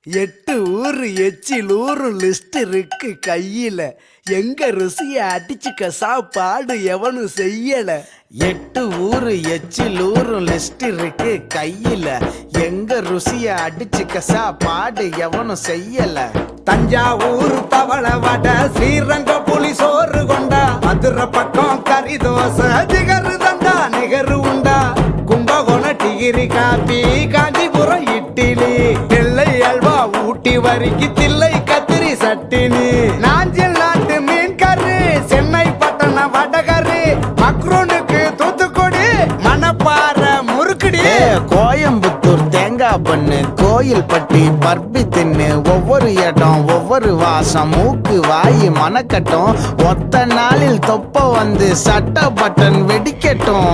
8 ஊரு எச்சில் ஊரும் லிஸ்ட் இருக்கு கையில. எங்க ருசிய அடிச்சுக்க சாப்பாடு எவனும் செய்யல. 8 ஊரு எச்சில் ஊரும் லிஸ்ட் இருக்கு கையில. எங்க ருசிய அடிச்சுக்க சாப்பாடு எவனும் செய்யல. தஞ்சாவூர் தவள வடை, ஸ்ரீரங்க புலி சோறு கொண்டா, மதுரை பக்கம் கறி தோசை, ஜிகரு தண்டா நிகரு உண்டா, கும்பகோணம் டிகிரி காப்பி, காஞ்சிபுரம் இட்லி, நெல்லை அல்வா ஊட்டி வரிக்கு தில்லை கத்திரி சட்டினி, நாஞ்சில் நாட்டு மீன் கறி, சென்னை பட்டணம் வடகறி, மக்ரூனுக்கு தூத்துக்குடி, மணப்பாறை முறுக்குடி, கோயம்புத்தூர் தேங்காய் பண்ணு, கோயில்பட்டி பர்பி தின்னு, ஒவ்வொரு இடம் ஒவ்வொரு வாசம், மூக்கு வாயி மணக்கட்டும், ஒத்த நாளில் தொப்ப வந்து சட்ட பட்டன் வெடிக்கட்டும்.